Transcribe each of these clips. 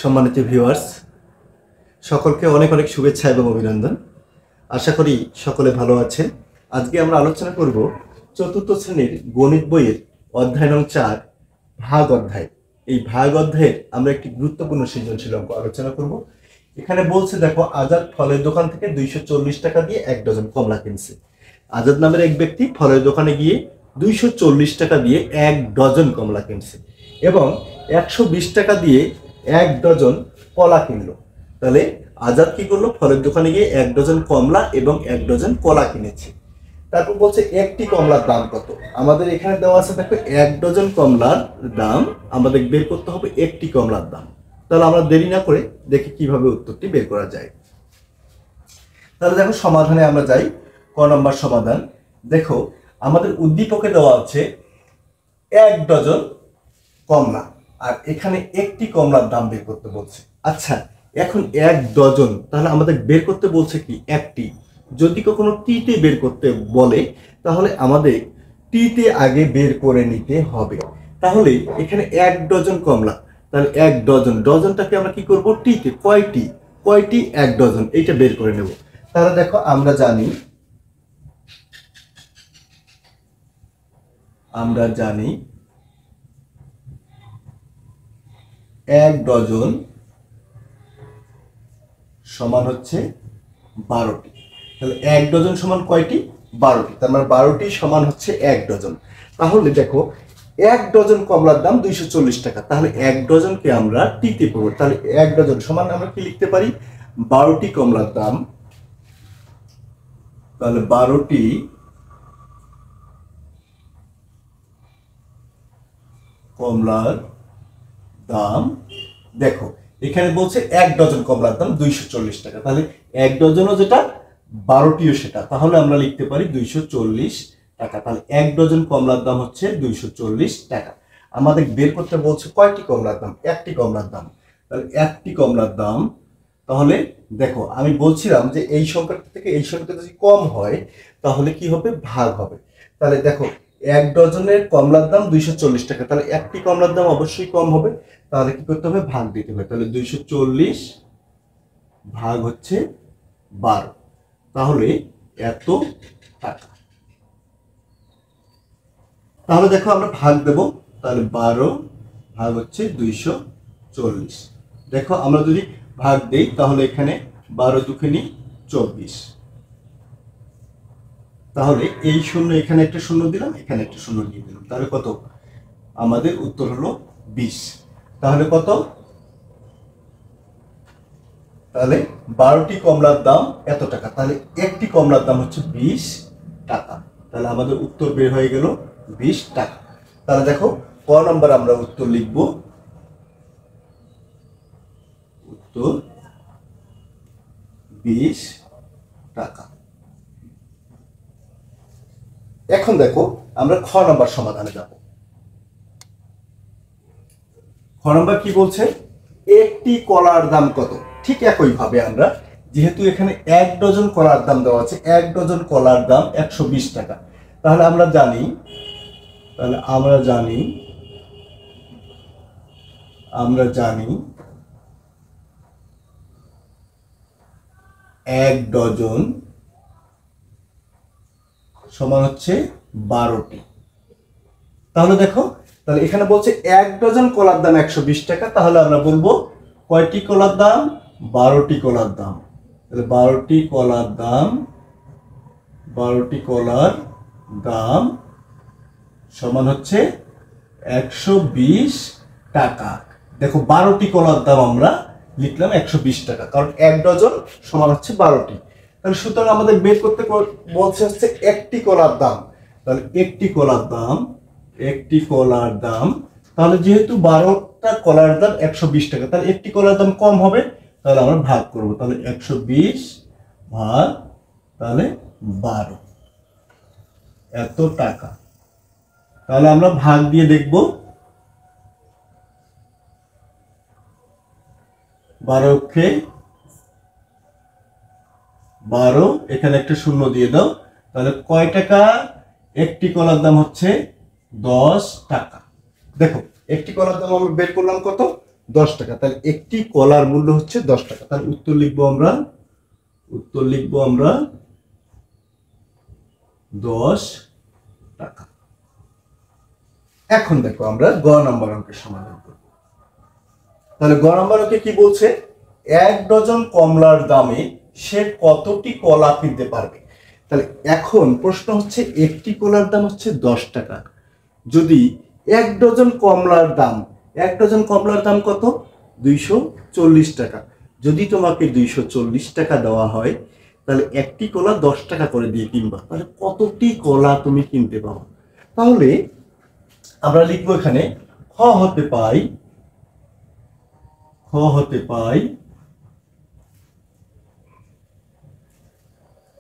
সম্মানিত ভিউয়ার্স, সকলকে অনেক অনেক শুভেচ্ছা এবং অভিনন্দন। আশা করি সকলে ভালো আছেন। আজকে আমরা আলোচনা করব চতুর্থ শ্রেণীর গণিত বইয়ের অধ্যায় নং 4 ভাগ অধ্যায়। এই ভাগ অধ্যায়ের আমরা একটি গুরুত্বপূর্ণ সৃজনশীল অঙ্ক আলোচনা করব। এখানে বলছে, দেখো, আজাদ ফলের দোকান থেকে 240 টাকা দিয়ে 1 ডজন কমলা কিনছে। আজাদ নামের এক ব্যক্তি ফলের দোকানে গিয়ে 240 টাকা দিয়ে 1 ডজন কমলা কিনছে এবং 120 টাকা দিয়ে 1 ডজন কলা কিনলো। তাহলে আজাদ কি করলো? ফলের দোকানে গিয়ে 1 ডজন কমলা এবং 1 ডজন কলা কিনেছে। তারপর বলছে একটি কমলার দাম কত। আমাদের এখানে দেওয়া আছে, দেখো, 1 ডজন কমলার দাম আমাদের বের করতে হবে একটি কমলার দাম। তাহলে আমরা দেরি না করে দেখি কিভাবে উত্তরটি বের করা যায়। তাহলে দেখো, সমাধানে আমরা যাই। ক নম্বর সমাধান। দেখো, আমাদের উদ্দীপকে দেওয়া আছে 1 ডজন কমলা, আর এখানে একটি কমলার দাম বের করতে বলছে। আচ্ছা, এখন 1 ডজন, তাহলে আমাদের বের করতে বলছে কি একটি। যদি কখনো টিতে বের করতে বলে তাহলে আমাদের টিতে আগে বের করে নিতে হবে। তাহলে এখানে 1 ডজন কমলা, তাহলে 1 ডজন, ডজনটাকে আমরা কি করব? টিতে কয়টি, 1 ডজন, এইটা বের করে নেব। তাহলে দেখো, আমরা জানি 1 ডজন সমান হচ্ছে 12টি। তাহলে 1 ডজন সমান কয়টি? 12টি। তার মানে 12টি সমান হচ্ছে 1 ডজন। তাহলে দেখো, 1 ডজন কমলার দাম 240 টাকা। তাহলে 1 ডজনকে আমরা টিতে পড়ব। তাহলে 1 ডজন সমান আমরা কি লিখতে পারি? 12টি কমলার দাম। তাহলে 12টি কমলার দাম। দেখো, এখানে বলছে 1 ডজন কমলার দাম 240 টাকা। তাহলে 1 ডজনও যেটা, 12টিও সেটা। তাহলে আমরা লিখতে পারি 240 টাকা। তাহলে 1 ডজন কমলার দাম হচ্ছে 240 টাকা। আমাদের বের করতে বলছে কয়টি কমলার দাম? একটি কমলার দাম। তাহলে একটি কমলার দাম। তাহলে দেখো, আমি বলছিলাম যে এই সংখ্যাটা থেকে এই সংখ্যাটা যদি কম হয় তাহলে কি হবে? ভাগ হবে। তাহলে দেখো, 1 ডজনের কমলার দাম 240 টাকা। তাহলে একটি কমলার দাম অবশ্যই কম হবে। তাহলে কি করতে হবে? ভাগ দিতে হবে। তাহলে 240 ভাগ হচ্ছে 12, তাহলে এত টাকা। তাহলে দেখো, আমরা ভাগ দেব। তাহলে 12 ভাগ হচ্ছে 240। দেখো, আমরা যদি ভাগ দেই তাহলে এখানে 12 দুগুণে 24। তাহলে এই শূন্য, এখানে একটা শূন্য দিলাম, এখানে একটা শূন্য দিয়ে দিলাম। তাহলে কত? আমাদের উত্তর হলো 20। তাহলে কত? তাহলে 12টি কমলার দাম এত টাকা। তাহলে একটি কমলার দাম হচ্ছে 20 টাকা। তাহলে আমাদের উত্তর বের হয়ে গেল 20 টাকা। তাহলে দেখো, ক নম্বর আমরা উত্তর লিখব। উত্তর 20 টাকা। এখন দেখো, আমরা খ নম্বর সমাধানে যাব। খ নম্বর কি বলছে? একটি কলার দাম কত। ঠিক একই ভাবে আমরা, যেহেতু এখানে 1 ডজন কলার দাম দেওয়া আছে, 1 ডজন কলার দাম 120 টাকা। তাহলে আমরা জানি 1 ডজন সমান হচ্ছে 12টি। তাহলে দেখো, তাহলে এখানে বলছে 1 ডজন কলার দাম 120 টাকা। তাহলে আমরা বলবো কয়টি কলার দাম? 12টি কলার দাম। তাহলে 12টি কলার দাম সমান হচ্ছে 120 টাকা। দেখো, 12টি কলার দাম আমরা লিখলাম 120 টাকা, কারণ 1 ডজন সমান হচ্ছে 12টি। তাহলে সুতরাং আমাদের বের করতে বলছে হচ্ছে একটি কলার দাম। তাহলে একটি কলার দাম, তাহলে যেহেতু 12টা কলার দাম 120 টাকা, তাহলে একটি কলার দাম কম হবে। তাহলে আমরা ভাগ করব। তাহলে 120 ভাগ, তাহলে 12, এত টাকা। তাহলে আমরা ভাগ দিয়ে দেখব। 12 এখানে একটা শূন্য দিয়ে দাও। তাহলে কয় টাকা? একটি কলার দাম হচ্ছে 10 টাকা। দেখো, একটি কলার দাম আমরা বের করলাম কত? 10 টাকা। তাহলে একটি কলার মূল্য হচ্ছে 10 টাকা। তাহলে উত্তর লিখবো আমরা 10 টাকা। এখন দেখো আমরা গ নাম্বার অঙ্কের সমাধান করব। তাহলে গ নাম্বার অঙ্কে কি বলছে, 1 ডজন কমলার দামে সে কতটি কলা কিনতে পারবে। তাহলে এখন প্রশ্ন হচ্ছে একটি কলার দাম হচ্ছে 10 টাকা। যদি 1 ডজন কমলার দাম, 1 ডজন কমলার দাম কত, 240 টাকা। যদি তোমাকে 240 টাকা দেওয়া হয় তাহলে একটি কলা 10 টাকা করে দিয়ে কিনবা, তাহলে কতটি কলা তুমি কিনতে পারো। তাহলে আমরা লিখবো এখানে খ হতে পাই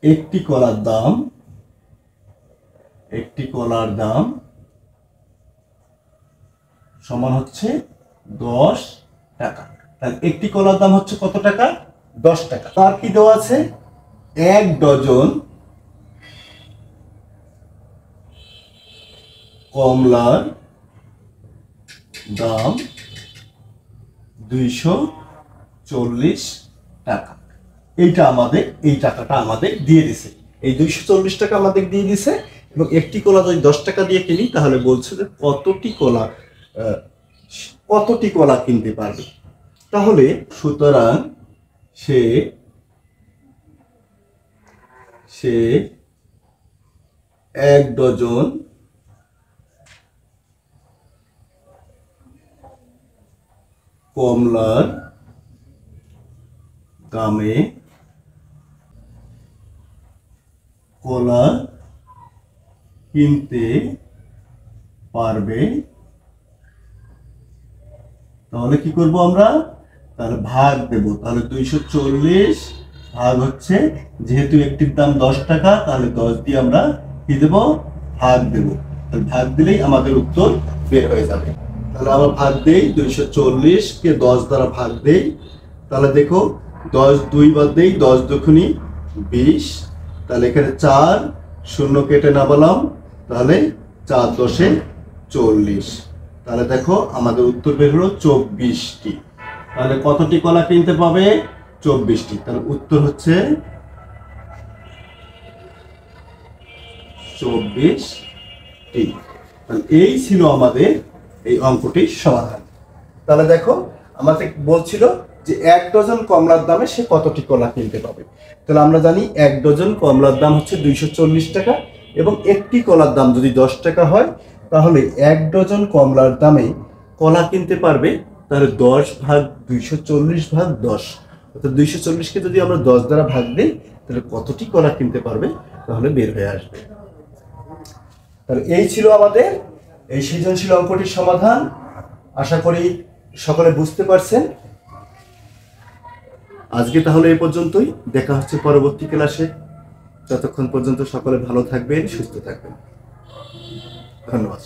একটি কলার দাম সমান হচ্ছে 10 টাকা। তাহলে একটি কলার দাম হচ্ছে কত টাকা, 10 টাকা। তার কি দেওয়া আছে, 1 ডজন কমলার দাম 240 টাকা। এই টাকাটা আমাদের দিয়ে দিছে, এই 240 টাকা আমাদের দিয়ে দিছে। এবং একটি কলা যদি 10 টাকা দিয়ে কিনি তাহলে বলছে যে কতটি কলা কিনতে পারবে। তাহলে সুতরাং সে 1 ডজন কমলার দামে কলা কিনতে পারবে। তাহলে কি করব আমরা, তাহলে ভাগ দেব। তাহলে 240 ভাগ হচ্ছে, যেহেতু একটির দাম 10 টাকা তাহলে 10 দিয়ে আমরা কি দেব, ভাগ দেব। তাহলে ভাগ দিলেই আমাদের উত্তর বের হয়ে যাবে। তাহলে আমরা ভাগ দেই, 240 কে 10 দ্বারা ভাগ দেই। তাহলে দেখো 10 2বার দেই, 10 দুগুণী 20। তাহলে এখানে 4 শূন্য কেটে নামালাম, তাহলে 4 10 40। তাহলে দেখো আমাদের উত্তর বের হলো 24টি। তাহলে কতটি কলা কিনতে পাবে, 24টি। তাহলে উত্তর হচ্ছে 24টি। তাহলে এই ছিল আমাদের এই অঙ্কটির সমাধান। তাহলে দেখো আমাদের বলছিল যে 1 ডজন কমলার দামে সে কতটি কলা কিনতে পাবে। তাহলে আমরা জানি 1 ডজন কমলার দাম হচ্ছে 240 টাকা, এবং একটি কলার দাম যদি 10 টাকা হয় তাহলে 1 ডজন কমলার দামে কলা কিনতে পারবে। তাহলে 10 ভাগ 240 ভাগ 10, অর্থাৎ 240কে যদি আমরা 10 দ্বারা ভাগ দিই তাহলে কতটি কলা কিনতে পারবে, তাহলে বের হয়ে আসবে। তাহলে এই ছিল আমাদের এই সৃজনশীল অঙ্কটির সমাধান। আশা করি সকলে বুঝতে পারছেন। আজকে তাহলে এই পর্যন্তই, দেখা হচ্ছে পরবর্তী ক্লাসে। ততক্ষণ পর্যন্ত সকলে ভালো থাকবেন, সুস্থ থাকবেন। ধন্যবাদ।